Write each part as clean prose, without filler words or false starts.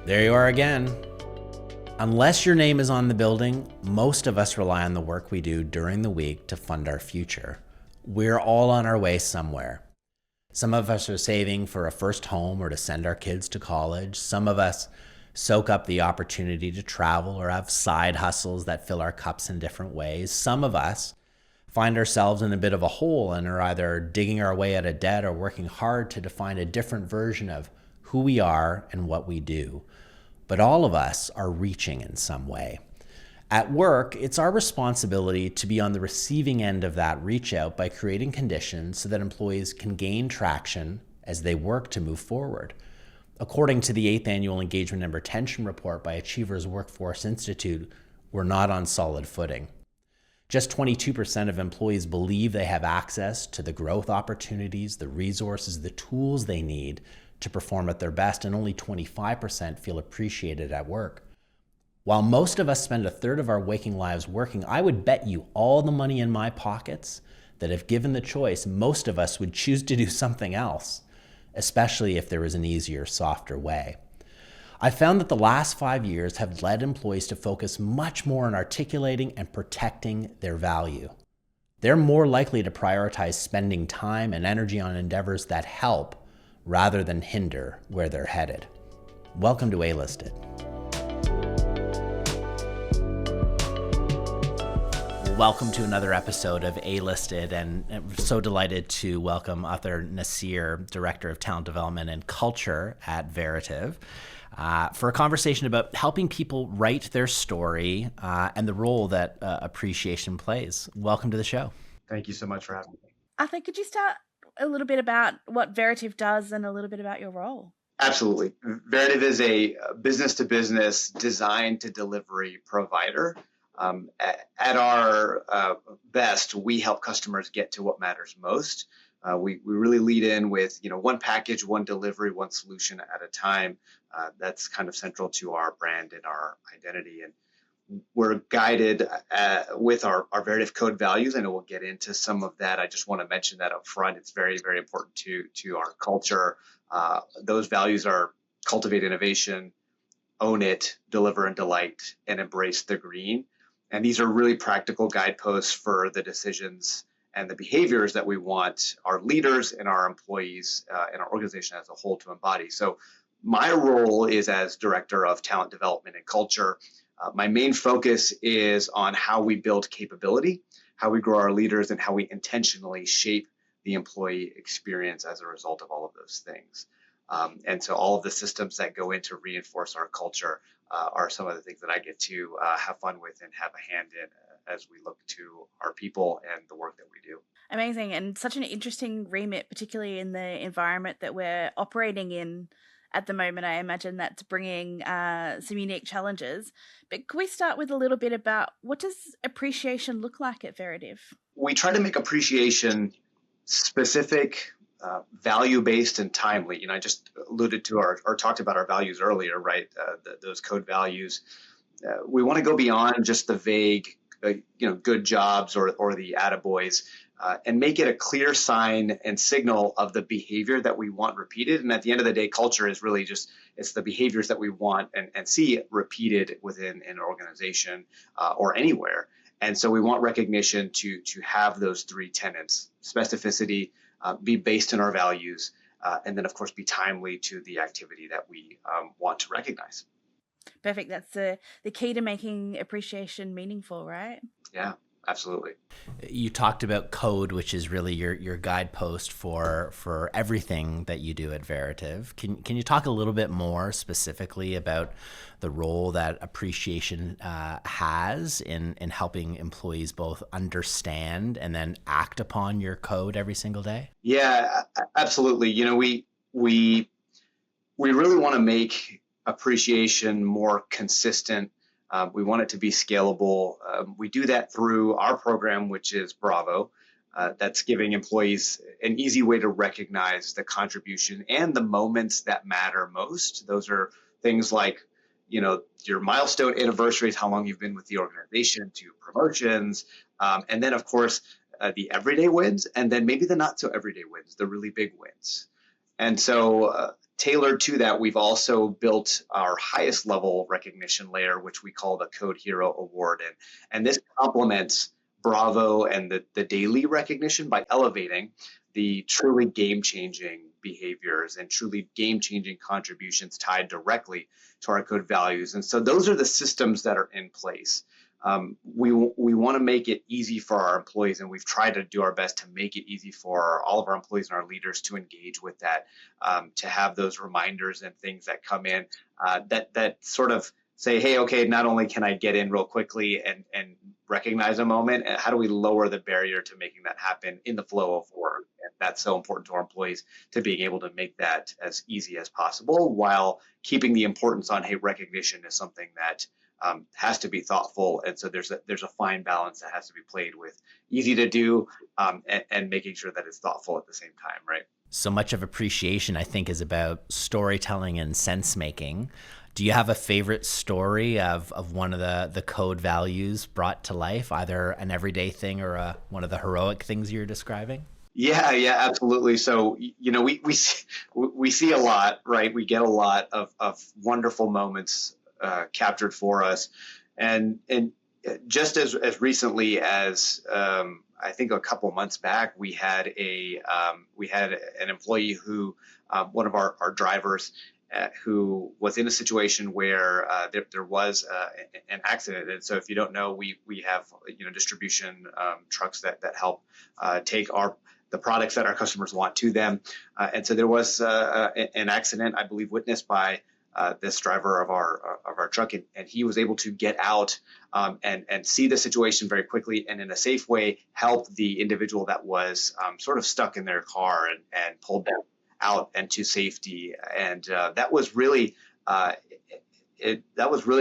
There you are again. Unless your name is on the building, most of us rely on the work we do during the week to fund our future. We're all on our way somewhere. Some of us are saving for a first home or to send our kids to college. Some of us soak up the opportunity to travel or have side hustles that fill our cups in different ways. Some of us find ourselves in a bit of a hole and are either digging our way out of debt or working hard to define a different version of who we are and what we do. But all of us are reaching in some way. At work, it's our responsibility to be on the receiving end of that reach out by creating conditions so that employees can gain traction as they work to move forward. According to the 8th Annual Engagement and Retention Report by Achievers Workforce Institute, we're not on solid footing. Just 22% of employees believe they have access to the growth opportunities, the resources, the tools they need to perform at their best, and only 25% feel appreciated at work. While most of us spend a third of our waking lives working, I would bet you all the money in my pockets that if given the choice, most of us would choose to do something else, especially if there was an easier, softer way. I found that the last 5 years have led employees to focus much more on articulating and protecting their value. They're more likely to prioritize spending time and energy on endeavors that help rather than hinder where they're headed. Welcome to A-Listed. Welcome to another episode of A-Listed, and I'm so delighted to welcome Athar Naseer, Director of Talent Development and Culture at Veritiv, for a conversation about helping people write their story and the role that appreciation plays. Welcome to the show. Thank you so much for having me. Arthur, could you start a little bit about what Veritiv does and a little bit about your role? Absolutely. Veritiv is a business-to-business design-to-delivery provider. At our best, we help customers get to what matters most. We really lead in with one package, one delivery, one solution at a time. That's kind of central to our brand and our identity. And we're guided with our Veritiv code values, and we'll get into some of that. I just want to mention that up front. It's very, very important to our culture. Those values are cultivate innovation, own it, deliver and delight, and embrace the green. And these are really practical guideposts for the decisions and the behaviors that we want our leaders and our employees and our organization as a whole to embody. So my role is as Director of Talent Development and Culture. My main focus is on how we build capability, how we grow our leaders, and how we intentionally shape the employee experience as a result of all of those things. And so all of the systems that go in to reinforce our culture are some of the things that I get to have fun with and have a hand in as we look to our people and the work that we do. Amazing, and such an interesting remit, particularly in the environment that we're operating in at the moment. I imagine that's bringing some unique challenges. But could we start with a little bit about what does appreciation look like at Veritiv? We try to make appreciation specific, value-based, and timely. I just alluded to or talked about our values earlier, right? Those code values. We want to go beyond just the vague, good jobs or the attaboys, and make it a clear sign and signal of the behavior that we want repeated. And at the end of the day, culture is really it's the behaviors that we want and see repeated within an organization or anywhere. And so we want recognition to have those three tenets: specificity, be based in our values, and then, of course, be timely to the activity that we want to recognize. Perfect. That's the key to making appreciation meaningful, right? Yeah, absolutely. You talked about code, which is really your guidepost for everything that you do at Veritiv. Can you talk a little bit more specifically about the role that appreciation has in helping employees both understand and then act upon your code every single day? Yeah, absolutely. We really want to make appreciation more consistent. We want it to be scalable. We do that through our program, which is Bravo. That's giving employees an easy way to recognize the contribution and the moments that matter most. Those are things like, your milestone anniversaries, how long you've been with the organization, to promotions, and then, of course, the everyday wins, and then maybe the not so everyday wins, the really big wins. And so tailored to that, we've also built our highest level recognition layer, which we call the Code Hero Award. And this complements Bravo and the daily recognition by elevating the truly game-changing behaviors and truly game-changing contributions tied directly to our code values. And so those are the systems that are in place. We want to make it easy for our employees, and we've tried to do our best to make it easy for all of our employees and our leaders to engage with that, to have those reminders and things that come in that sort of say, hey, okay, not only can I get in real quickly and recognize a moment, and how do we lower the barrier to making that happen in the flow of work? And that's so important to our employees, to being able to make that as easy as possible while keeping the importance on, hey, recognition is something that has to be thoughtful. And so there's a fine balance that has to be played with easy to do and making sure that it's thoughtful at the same time, right? So much of appreciation, I think, is about storytelling and sense making. Do you have a favorite story of one of the code values brought to life, either an everyday thing or one of the heroic things you're describing? Yeah, absolutely. So, we see a lot, right? We get a lot of wonderful moments captured for us, and just as recently as I think a couple months back, we had an employee who, one of our drivers, who was in a situation where there was an accident. And so if you don't know, we have distribution trucks that help take the products that our customers want to them. And so there was an accident, I believe, witnessed by this driver of our truck, and he was able to get out and see the situation very quickly, and in a safe way help the individual that was sort of stuck in their car and pulled them out and to safety. And that was really a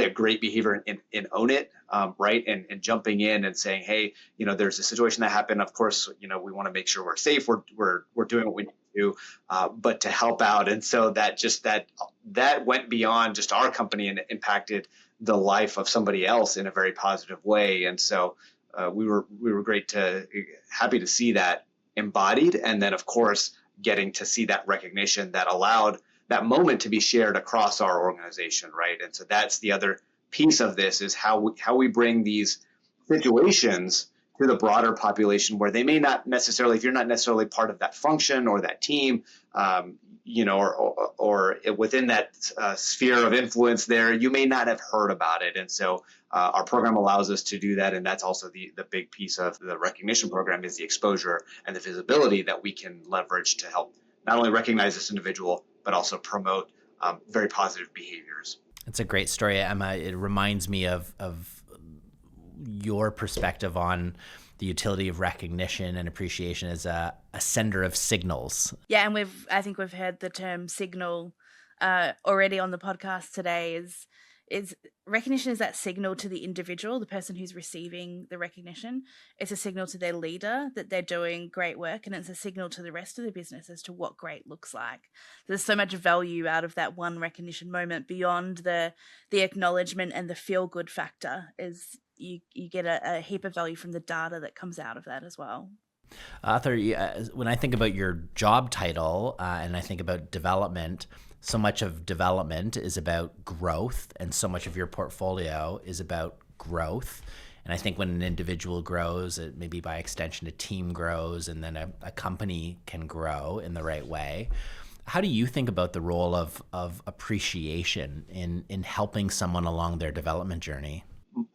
great behavior in Own It, right? And jumping in and saying, hey, there's a situation that happened. Of course, we want to make sure we're safe. We're doing what we need to do, but to help out. And so that went beyond just our company and impacted the life of somebody else in a very positive way. And so we were happy to see that embodied, and then of course getting to see that recognition that allowed that moment to be shared across our organization, right? And so that's the other piece of this, is how we bring these situations to the broader population, where they may not necessarily, if you're not necessarily part of that function or that team, or within that sphere of influence there, you may not have heard about it. And so our program allows us to do that. And that's also the big piece of the recognition program, is the exposure and the visibility that we can leverage to help not only recognize this individual, but also promote very positive behaviors. It's a great story, Emma. It reminds me of your perspective on the utility of recognition and appreciation as a sender of signals. Yeah, and I think we've heard the term signal already on the podcast today. Is recognition is that signal to the individual, the person who's receiving the recognition. It's a signal to their leader that they're doing great work, and it's a signal to the rest of the business as to what great looks like. There's so much value out of that one recognition moment beyond the acknowledgement and the feel-good factor. Is you get a heap of value from the data that comes out of that as well. Athar, when I think about your job title and I think about development, so much of development is about growth, and so much of your portfolio is about growth. And I think when an individual grows, it maybe by extension a team grows, and then a company can grow in the right way. How do you think about the role of appreciation in helping someone along their development journey?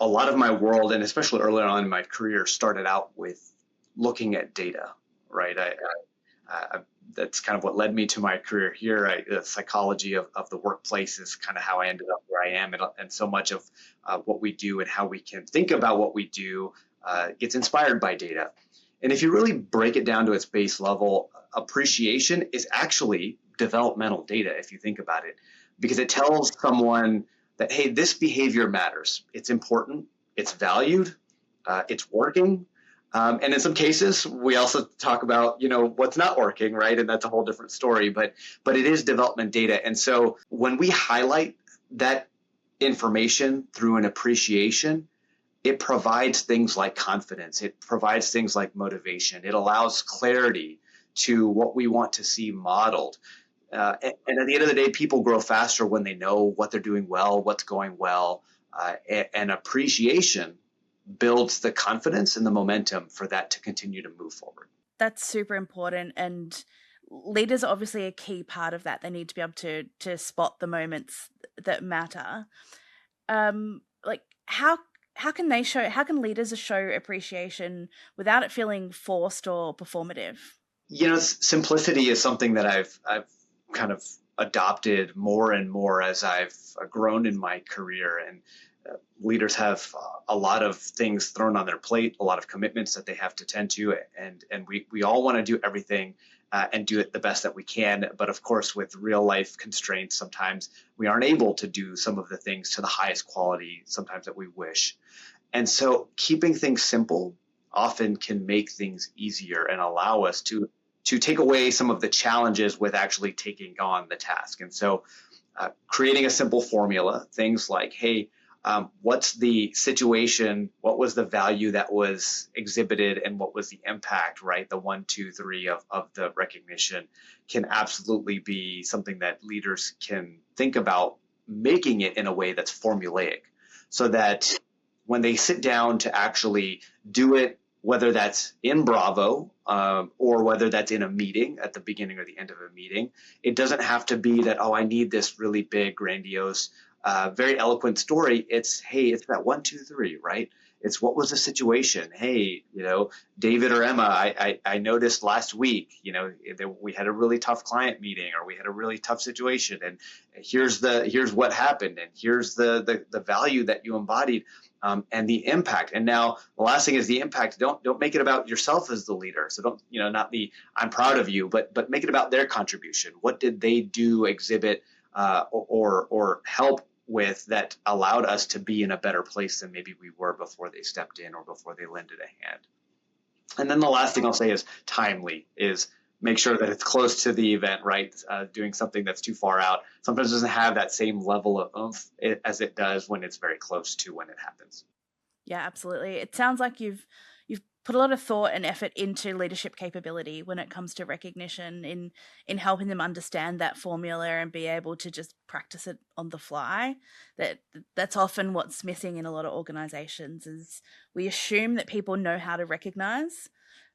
A lot of my world, and especially earlier on in my career, started out with looking at data, right? That's kind of what led me to my career here. The psychology of the workplace is kind of how I ended up where I am. And so much of what we do and how we can think about what we do gets inspired by data. And if you really break it down to its base level, appreciation is actually developmental data, if you think about it, because it tells someone that, hey, this behavior matters. It's important. It's valued. It's working. And in some cases, we also talk about, what's not working, right? And that's a whole different story. But it is development data. And so when we highlight that information through an appreciation, it provides things like confidence. It provides things like motivation. It allows clarity to what we want to see modeled. And at the end of the day, people grow faster when they know what they're doing well, what's going well, and appreciation builds the confidence and the momentum for that to continue to move forward. That's super important, and leaders are obviously a key part of that. They need to be able to spot the moments that matter. Like how can leaders show appreciation without it feeling forced or performative? Simplicity is something that I've kind of adopted more and more as I've grown in my career. And leaders have a lot of things thrown on their plate, a lot of commitments that they have to tend to, and we all want to do everything and do it the best that we can. But of course, with real life constraints, sometimes we aren't able to do some of the things to the highest quality, sometimes that we wish. And so keeping things simple often can make things easier and allow us to take away some of the challenges with actually taking on the task. And so creating a simple formula, things like, hey, what's the situation? What was the value that was exhibited and what was the impact, right? The 1, 2, 3 of the recognition can absolutely be something that leaders can think about, making it in a way that's formulaic so that when they sit down to actually do it, whether that's in Bravo or whether that's in a meeting at the beginning or the end of a meeting, it doesn't have to be that, oh, I need this really big, grandiose, very eloquent story. It's, hey, it's that 1, 2, 3, right? It's what was the situation? Hey, David or Emma, I noticed last week, we had a really tough client meeting or we had a really tough situation, and here's what happened, and here's the value that you embodied. And the impact. And now the last thing is the impact. Don't make it about yourself as the leader. So don't, not the I'm proud of you, but make it about their contribution. What did they do, exhibit, or help with that allowed us to be in a better place than maybe we were before they stepped in or before they lended a hand. And then the last thing I'll say is timely, is make sure that it's close to the event, right? Doing something that's too far out sometimes doesn't have that same level of oomph as it does when it's very close to when it happens. Yeah, absolutely. It sounds like you've put a lot of thought and effort into leadership capability when it comes to recognition, in helping them understand that formula and be able to just practice it on the fly. That's often what's missing in a lot of organizations, is we assume that people know how to recognize.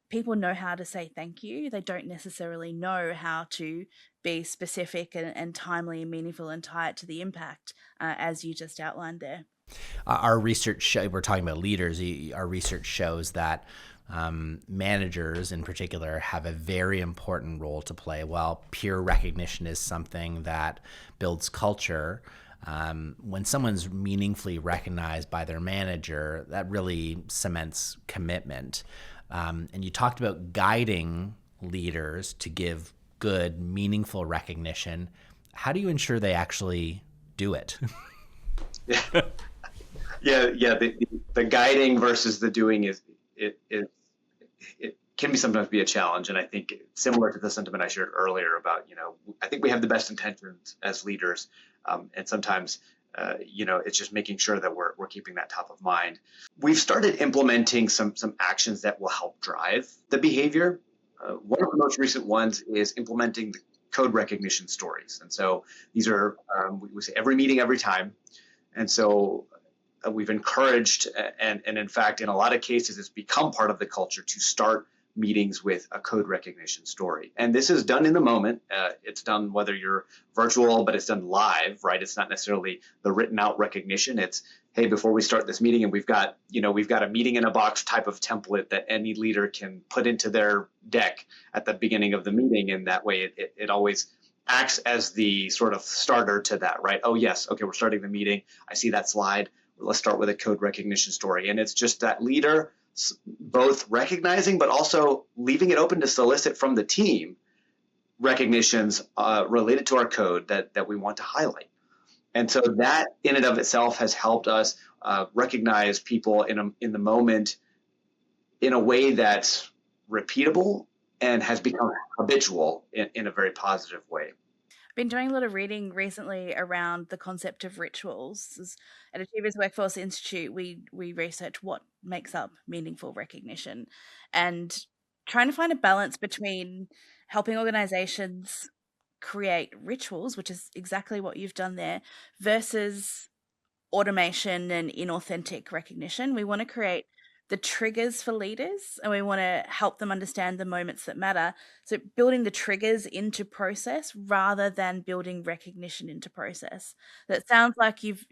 People know how to say thank you. They don't necessarily know how to be specific and timely and meaningful and tie it to the impact, as you just outlined there. Our research, we're talking about leaders, our research shows that managers in particular have a very important role to play. While peer recognition is something that builds culture, when someone's meaningfully recognized by their manager, that really cements commitment. And you talked about guiding leaders to give good, meaningful recognition. How do you ensure they actually do it? Yeah. The guiding versus the doing it can sometimes be a challenge. And I think similar to the sentiment I shared earlier about, I think we have the best intentions as leaders. And sometimes, it's just making sure that we're keeping that top of mind. We've started implementing some actions that will help drive the behavior. One of the most recent ones is implementing the code recognition stories. And so these are, we say every meeting, every time. And so we've encouraged, and in fact, in a lot of cases, it's become part of the culture to start meetings with a code recognition story. And this is done in the moment. It's done whether you're virtual, but it's done live, right? It's not necessarily the written out recognition. It's, hey, before we start this meeting, and we've got a meeting in a box type of template that any leader can put into their deck at the beginning of the meeting. And that way it always acts as the sort of starter to that, right? Oh, yes. Okay, we're starting the meeting. I see that slide. Let's start with a code recognition story. And it's just that leader both recognizing, but also leaving it open to solicit from the team recognitions related to our code that we want to highlight. And so that in and of itself has helped us recognize people in the moment in a way that's repeatable and has become habitual in a very positive way. Been doing a lot of reading recently around the concept of rituals. At Achievers Workforce Institute, we research what makes up meaningful recognition, and trying to find a balance between helping organizations create rituals, which is exactly what you've done there, versus automation and inauthentic recognition. We want to create the triggers for leaders, and we want to help them understand the moments that matter. So building the triggers into process rather than building recognition into process. That sounds like you've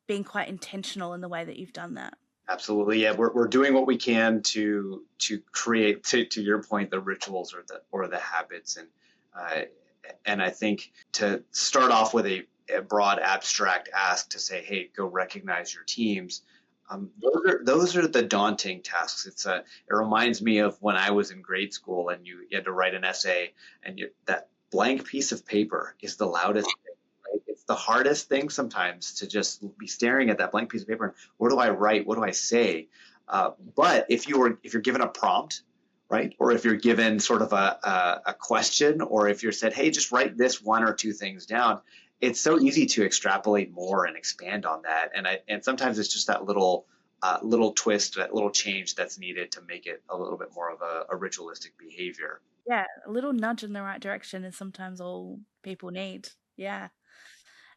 been quite intentional in the way that you've done that. Absolutely, yeah. We're doing what we can to create, to your point, the rituals or the habits, and I think to start off with a broad abstract ask to say, hey, go recognize your teams. Those are the daunting tasks. It reminds me of when I was in grade school and you had to write an essay, and that blank piece of paper is the loudest thing, right? It's the hardest thing sometimes to just be staring at that blank piece of paper and what do I write? What do I say? But if you're given a prompt, right, or if you're given sort of a question, or if you're said, hey, just write this one or two things down, it's so easy to extrapolate more and expand on that. And sometimes it's just that little twist, that little change that's needed to make it a little bit more of a ritualistic behavior. Yeah, a little nudge in the right direction is sometimes all people need. Yeah.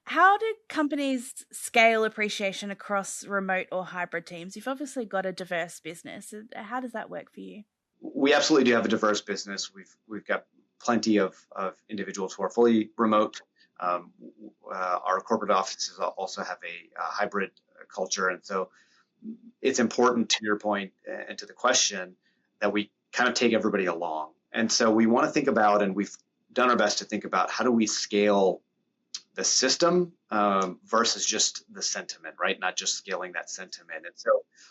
How do companies scale appreciation across remote or hybrid teams? You've obviously got a diverse business. How does that work for you? We absolutely do have a diverse business. We've got plenty of individuals who are fully remote. Our corporate offices also have a hybrid culture, and so it's important, to your point and to the question, that we kind of take everybody along. And so we want to think about, and we've done our best to think about, how do we scale the system versus just the sentiment, right? Not just scaling that sentiment. And so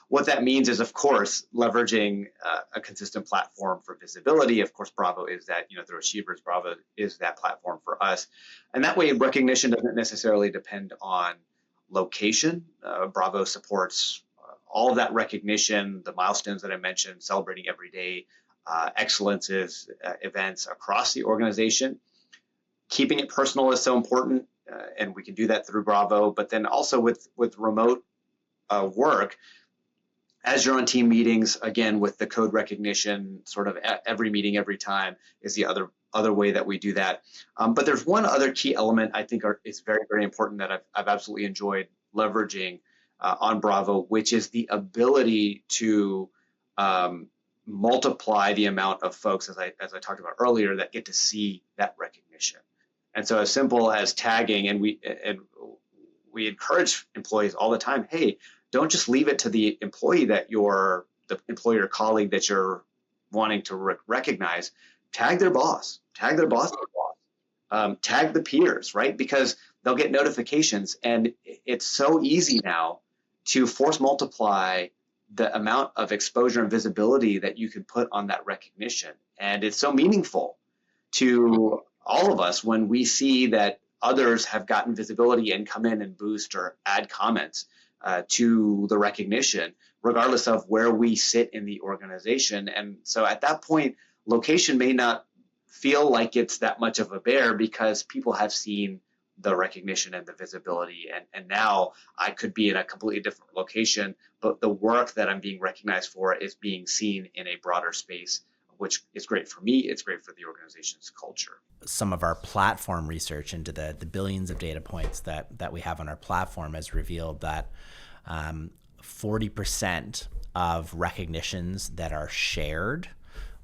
what that means is, of course, leveraging a consistent platform for visibility. Of course, Bravo is that, through Achievers, Bravo is that platform for us. And that way recognition doesn't necessarily depend on location. Bravo supports all of that recognition, the milestones that I mentioned, celebrating every day, excellences, events across the organization. Keeping it personal is so important, and we can do that through Bravo. But then also with remote work, as you're on team meetings, again, with the code recognition, sort of every meeting, every time is the other way that we do that. But there's one other key element I think is very, very important that I've absolutely enjoyed leveraging on Bravo, which is the ability to multiply the amount of folks, as I talked about earlier, that get to see that recognition. And so as simple as tagging, and we encourage employees all the time, hey, don't just leave it to the employee the employer colleague that you're wanting to recognize. Tag their boss, tag their boss, tag the peers, right? Because they'll get notifications, and it's so easy now to force multiply the amount of exposure and visibility that you can put on that recognition. And it's so meaningful to all of us when we see that others have gotten visibility and come in and boost or add comments to the recognition, regardless of where we sit in the organization. And so at that point, location may not feel like it's that much of a bear because people have seen the recognition and the visibility. And now I could be in a completely different location, but the work that I'm being recognized for is being seen in a broader space, which is great for me. It's great for the organization's culture. Some of our platform research into the billions of data points that we have on our platform has revealed that 40% of recognitions that are shared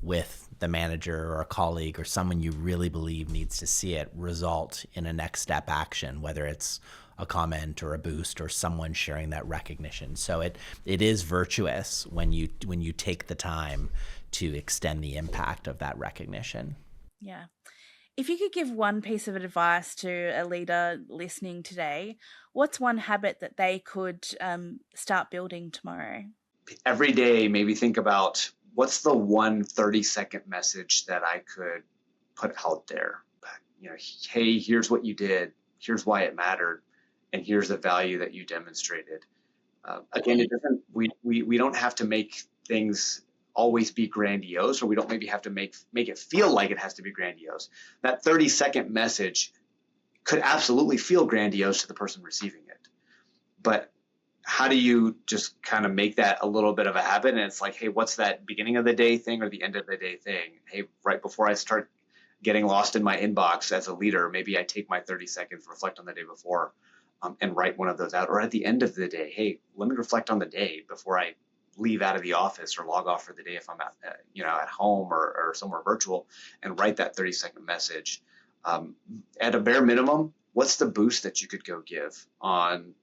with the manager or a colleague or someone you really believe needs to see it result in a next step action, whether it's a comment or a boost or someone sharing that recognition. So it is virtuous when you take the time to extend the impact of that recognition. Yeah. If you could give one piece of advice to a leader listening today, what's one habit that they could start building tomorrow? Every day, maybe think about what's the one 30-second message that I could put out there. Hey, here's what you did. Here's why it mattered. And here's the value that you demonstrated. Again, it doesn't. We don't have to make things always be grandiose, or we don't maybe have to make it feel like it has to be grandiose. That 30-second message could absolutely feel grandiose to the person receiving it. But how do you just kind of make that a little bit of a habit? And it's like, hey, what's that beginning of the day thing or the end of the day thing? Hey, right before I start getting lost in my inbox as a leader, maybe I take my 30 seconds, reflect on the day before, and write one of those out. Or at the end of the day, hey, let me reflect on the day before I leave out of the office or log off for the day if I'm at home or somewhere virtual, and write that 30-second message. At a bare minimum, what's the boost that you could go give on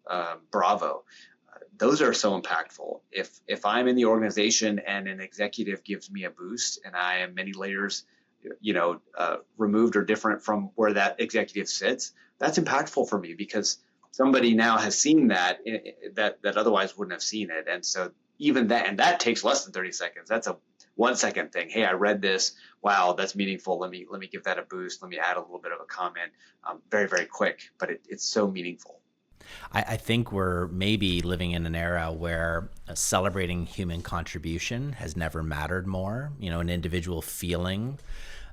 Bravo? Those are so impactful. If I'm in the organization and an executive gives me a boost and I am many layers, removed or different from where that executive sits, that's impactful for me because somebody now has seen that otherwise wouldn't have seen it. And so even that, and that takes less than 30 seconds. That's a 1 second thing. Hey, I read this. Wow, that's meaningful. Let me give that a boost. Let me add a little bit of a comment. Very, very quick, but it's so meaningful. I think we're maybe living in an era where celebrating human contribution has never mattered more. An individual feeling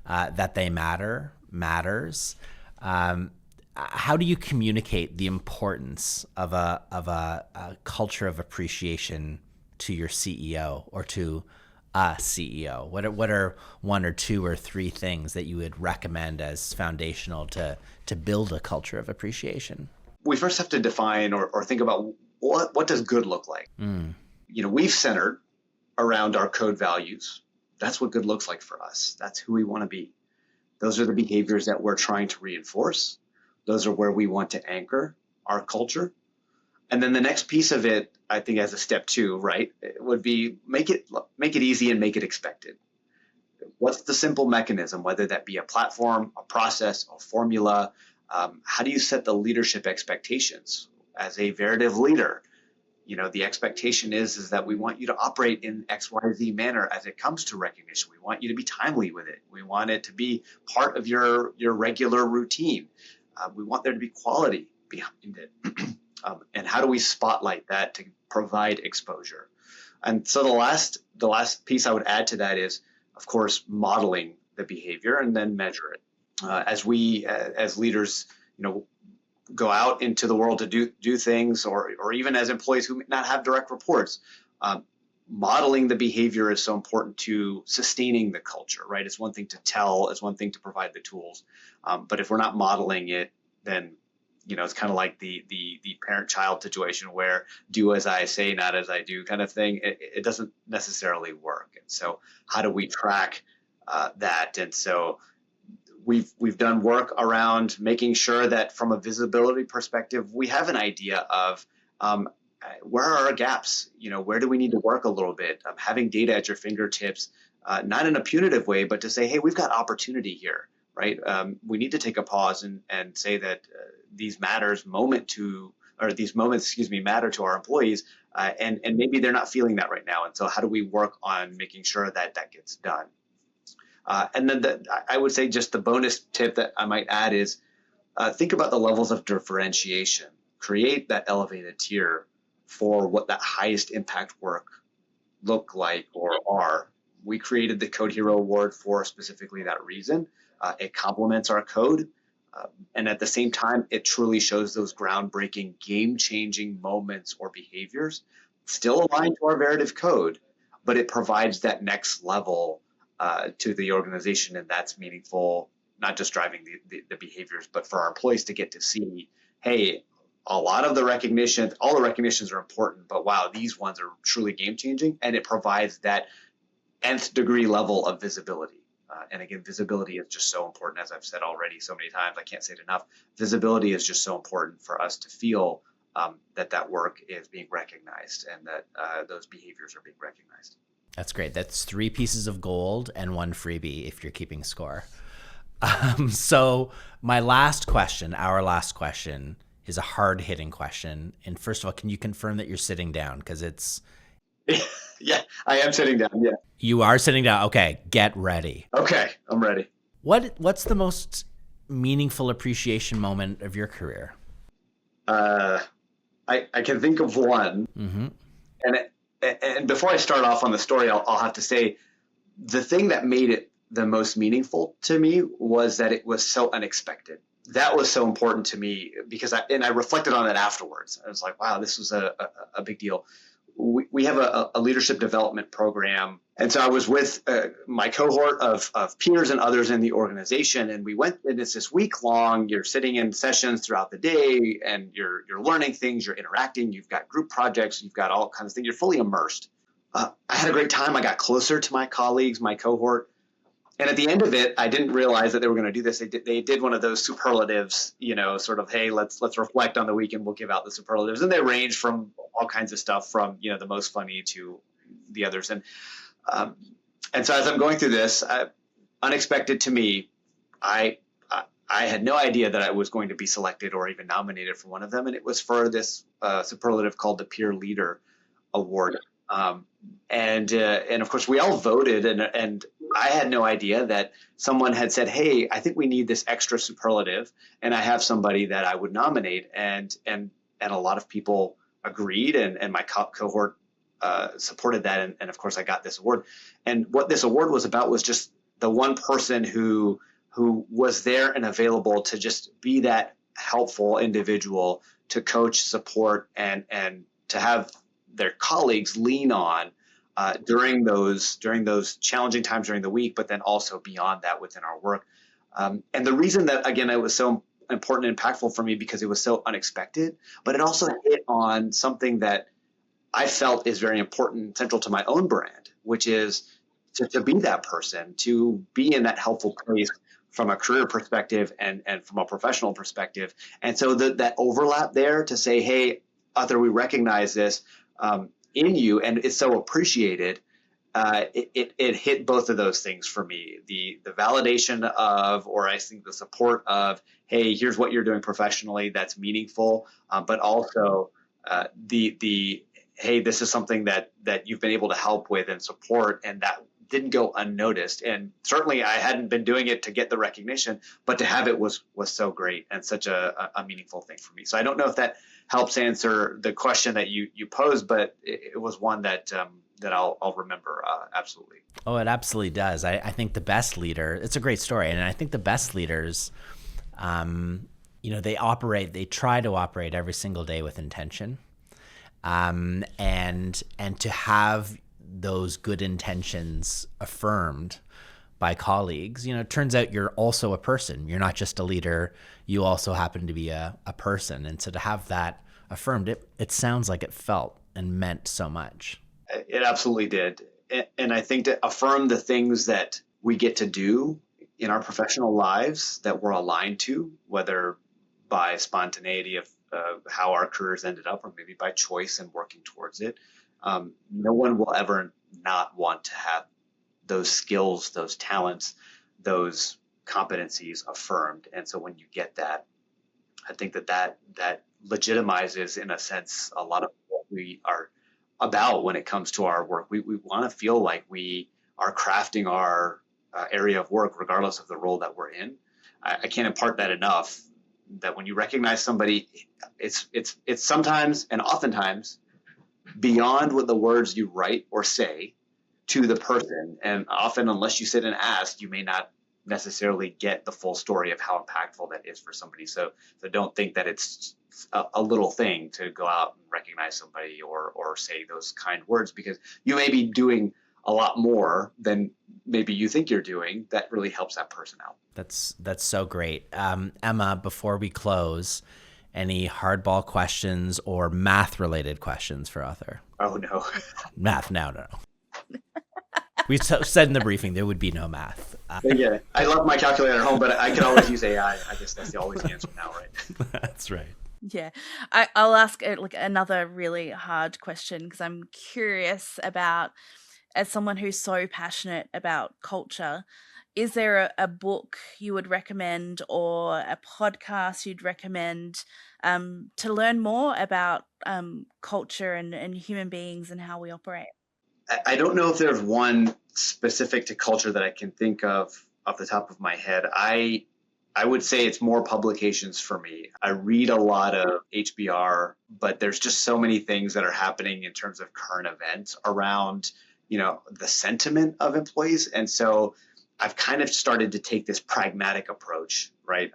that they matters. How do you communicate the importance of a culture of appreciation to your CEO or to a CEO? What are one or two or three things that you would recommend as foundational to build a culture of appreciation? We first have to define or think about what does good look like. We've centered around our code values. That's what good looks like for us. That's who we want to be. Those are the behaviors that we're trying to reinforce. Those are where we want to anchor our culture. And then the next piece of it, I think as a step 2, right, it would be make it easy and make it expected. What's the simple mechanism, whether that be a platform, a process, a formula? How do you set the leadership expectations as a Veritiv leader? The expectation is that we want you to operate in XYZ manner as it comes to recognition. We want you to be timely with it. We want it to be part of your regular routine. We want there to be quality behind it. And how do we spotlight that to provide exposure? And so the last piece I would add to that is, of course, modeling the behavior and then measure it. As we, as leaders, go out into the world to do things, or even as employees who may not have direct reports, modeling the behavior is so important to sustaining the culture, right? It's one thing to tell, it's one thing to provide the tools, but if we're not modeling it, then it's kind of like the parent-child situation where do as I say, not as I do kind of thing. It doesn't necessarily work. And so how do we track that? And so we've done work around making sure that from a visibility perspective, we have an idea of where are our gaps? Where do we need to work a little bit? Having data at your fingertips, not in a punitive way, but to say, hey, we've got opportunity here, right? We need to take a pause and say that these moments matter to our employees, and maybe they're not feeling that right now. And so how do we work on making sure that gets done? And then I would say just the bonus tip that I might add is think about the levels of differentiation. Create that elevated tier for what that highest impact work look like or are. We created the Code Hero Award for specifically that reason. It complements our code. And at the same time, it truly shows those groundbreaking, game-changing moments or behaviors, still aligned to our Veritiv code, but it provides that next level to the organization, and that's meaningful, not just driving the behaviors, but for our employees to get to see, hey, all the recognitions are important, but wow, these ones are truly game-changing, and it provides that nth degree level of visibility. And again, visibility is just so important, as I've said already so many times. I can't say it enough. Visibility is just so important for us to feel that work is being recognized and that those behaviors are being recognized. That's great. That's 3 pieces of gold and 1 freebie if you're keeping score. So our last question is a hard-hitting question. And first of all, can you confirm that you're sitting down? Because it's... Yeah, I am sitting down, yeah. You are sitting down. Okay, get ready. Okay, I'm ready. What's the most meaningful appreciation moment of your career? I can think of one. Mm-hmm. And before I start off on the story, I'll have to say the thing that made it the most meaningful to me was that it was so unexpected. That was so important to me because I reflected on it afterwards. I was like, wow, this was a big deal. We have a leadership development program And so I was with my cohort of peers and others in the organization, and we went, and it's this week long. You're sitting in sessions throughout the day, and you're learning things, you're interacting, you've got group projects, you've got all kinds of things. You're fully immersed. I had a great time. I got closer to my colleagues, my cohort. And at the end of it, I didn't realize that they were going to do this. They did one of those superlatives, sort of, hey, let's reflect on the week and we'll give out the superlatives. And they range from all kinds of stuff, from the most funny to the others. And so as I'm going through this, unexpected to me, I had no idea that I was going to be selected or even nominated for one of them, and it was for this superlative called the Peer Leader Award. And of course, we all voted, and I had no idea that someone had said, "Hey, I think we need this extra superlative, and I have somebody that I would nominate." And a lot of people agreed, and my cohort supported that, and of course, I got this award. And what this award was about was just the one person who was there and available to just be that helpful individual to coach, support, and to have their colleagues lean on during those challenging times during the week, but then also beyond that within our work. And the reason that, again, it was so important and impactful for me, because it was so unexpected, but it also hit on something that I felt is very important and central to my own brand, which is to be that person, to be in that helpful place from a career perspective and from a professional perspective. And so that overlap there to say, hey, Athar, we recognize this in you, and it's so appreciated. It hit both of those things for me: the validation of, or I think the support of, hey, here's what you're doing professionally that's meaningful, but also the hey, this is something that you've been able to help with and support, and that didn't go unnoticed. And certainly I hadn't been doing it to get the recognition, but to have it was so great and such a meaningful thing for me. So I don't know if that helps answer the question that you posed, but it was one that I'll remember absolutely. Oh, it absolutely does. I think the best leader, it's a great story. And I think the best leaders, they try to operate every single day with intention. And to have those good intentions affirmed by colleagues, it turns out you're also a person. You're not just a leader. You also happen to be a person. And so to have that affirmed, it sounds like it felt and meant so much. It absolutely did. And I think to affirm the things that we get to do in our professional lives that we're aligned to, whether by spontaneity of how our careers ended up, or maybe by choice and working towards it. No one will ever not want to have those skills, those talents, those competencies affirmed. And so when you get that, I think that legitimizes, in a sense, a lot of what we are about when it comes to our work. We want to feel like we are crafting our area of work, regardless of the role that we're in. I can't impart that enough, that when you recognize somebody, it's sometimes and oftentimes beyond what the words you write or say to the person. And often, unless you sit and ask, you may not necessarily get the full story of how impactful that is for somebody. So don't think that it's a little thing to go out and recognize somebody or say those kind words, because you may be doing a lot more than maybe you think you're doing that really helps that person out. That's so great. Emma, before we close, any hardball questions or math-related questions for Athar? Oh, no. Math? No. We said in the briefing there would be no math. Yeah, I love my calculator at home, but I can always use AI. I guess that's always the answer now, right? That's right. Yeah, I'll ask another really hard question, because I'm curious about, as someone who's so passionate about culture, is there a book you would recommend or a podcast you'd recommend to learn more about culture and human beings and how we operate? I don't know if there's one specific to culture that I can think of off the top of my head. I would say it's more publications for me. I read a lot of HBR, but there's just so many things that are happening in terms of current events around, the sentiment of employees. And so I've kind of started to take this pragmatic approach, right?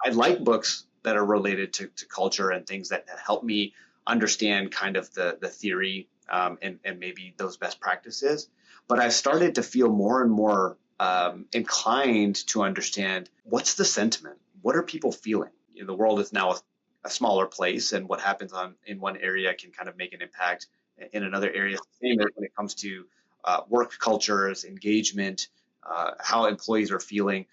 I like books that are related to culture and things that help me understand kind of the theory and maybe those best practices. but I started to feel more and more inclined to understand what's the sentiment? What are people feeling? The world is now a smaller place, and what happens in one area can kind of make an impact in another area. Same when it comes to work cultures, engagement, how employees are feeling.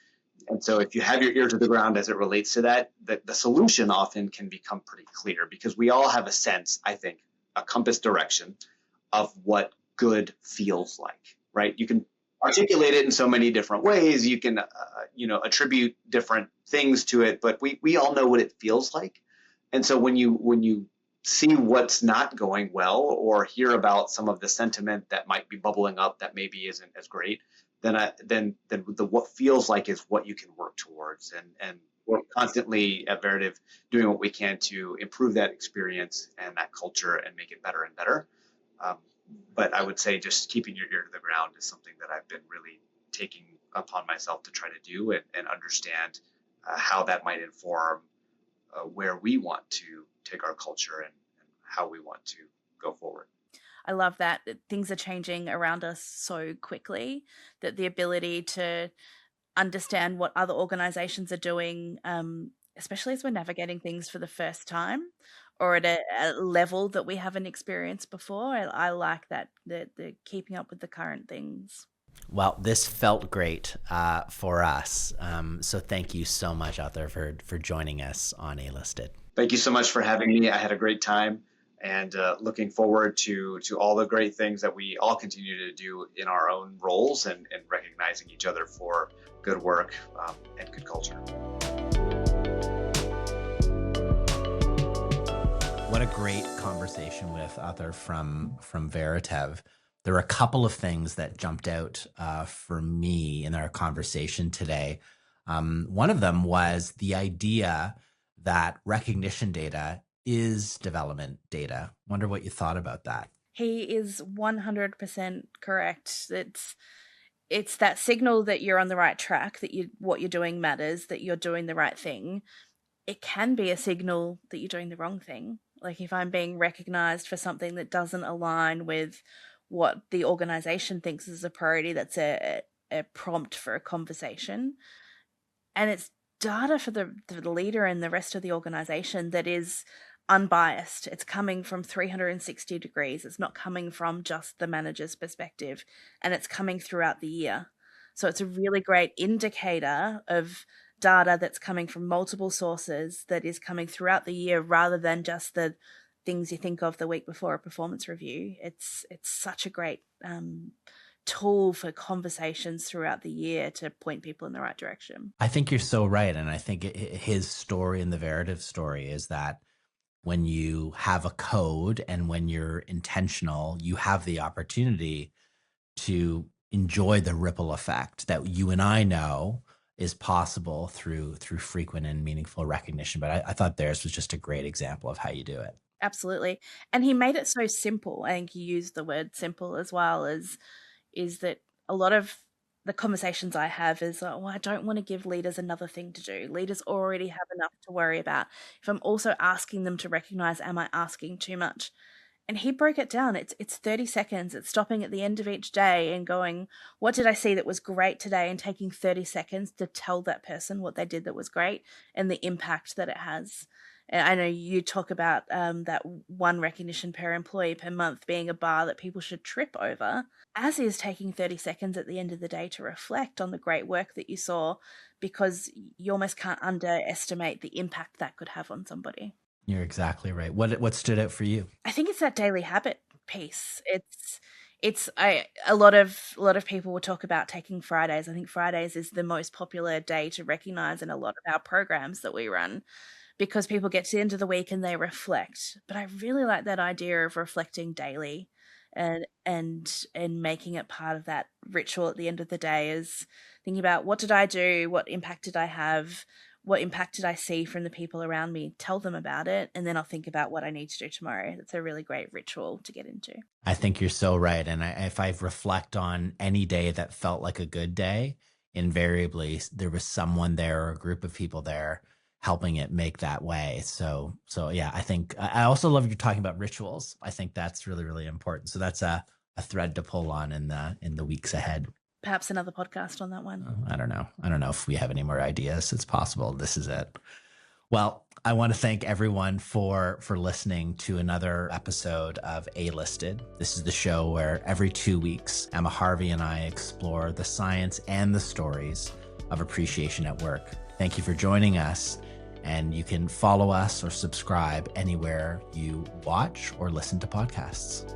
And so if you have your ear to the ground as it relates to that, the solution often can become pretty clear, because we all have a sense, I think, a compass direction of what good feels like, right? You can articulate it in so many different ways. You can, attribute different things to it, but we all know what it feels like. And so when you see what's not going well, or hear about some of the sentiment that might be bubbling up that maybe isn't as great, then what feels like is what you can work towards. And we're constantly at Veritiv doing what we can to improve that experience and that culture and make it better and better. But I would say just keeping your ear to the ground is something that I've been really taking upon myself to try to do, and understand how that might inform where we want to take our culture, and how we want to go forward. I love that things are changing around us so quickly, that the ability to understand what other organizations are doing, especially as we're navigating things for the first time, or at a level that we haven't experienced before. I like that, the keeping up with the current things. Well, this felt great for us. So thank you so much, Athar, for joining us on A-Listed. Thank you so much for having me. I had a great time, and looking forward to all the great things that we all continue to do in our own roles, and recognizing each other for good work and good culture. What a great conversation with Athar from Veritiv. There were a couple of things that jumped out for me in our conversation today. One of them was the idea that recognition data is development data. Wonder what you thought about that. He is 100% correct. It's that signal that you're on the right track, that what you're doing matters, that you're doing the right thing. It can be a signal that you're doing the wrong thing. Like if I'm being recognized for something that doesn't align with what the organization thinks is a priority, that's a prompt for a conversation. And it's data for the leader and the rest of the organization that is unbiased. It's coming from 360 degrees. It's not coming from just the manager's perspective, and it's coming throughout the year. So it's a really great indicator of data that's coming from multiple sources, that is coming throughout the year, rather than just the things you think of the week before a performance review. It's such a great tool for conversations throughout the year to point people in the right direction. I think you're so right. And I think his story and the Veritiv story is that when you have a code and when you're intentional, you have the opportunity to enjoy the ripple effect that you and I know is possible through frequent and meaningful recognition. But I thought theirs was just a great example of how you do it. Absolutely. And he made it so simple. I think he used the word simple as well, is that a lot of the conversations I have is, I don't want to give leaders another thing to do. Leaders already have enough to worry about. If I'm also asking them to recognize, am I asking too much? And he broke it down. It's 30 seconds. It's stopping at the end of each day and going, what did I see that was great today? And taking 30 seconds to tell that person what they did that was great and the impact that it has. And I know you talk about that one recognition per employee per month being a bar that people should trip over, as is taking 30 seconds at the end of the day to reflect on the great work that you saw, because you almost can't underestimate the impact that could have on somebody. You're exactly right. What stood out for you? I think it's that daily habit piece. A lot of people will talk about taking Fridays. I think Fridays is the most popular day to recognize in a lot of our programs that we run, because people get to the end of the week and they reflect. But I really like that idea of reflecting daily and making it part of that ritual at the end of the day, is thinking about, what did I do? What impact did I have? What impact did I see from the people around me? Tell them about it, and then I'll think about what I need to do tomorrow. That's a really great ritual to get into. I think you're so right. And if I reflect on any day that felt like a good day, invariably there was someone there or a group of people there helping it make that way. So yeah, I think I also love you talking about rituals. I think that's really, really important. So that's a a thread to pull on in the weeks ahead. Perhaps another podcast on that one. I don't know. I don't know if we have any more ideas. It's possible this is it. Well, I want to thank everyone for listening to another episode of A-Listed. This is the show where every 2 weeks, Emma Harvie and I explore the science and the stories of appreciation at work. Thank you for joining us, and you can follow us or subscribe anywhere you watch or listen to podcasts.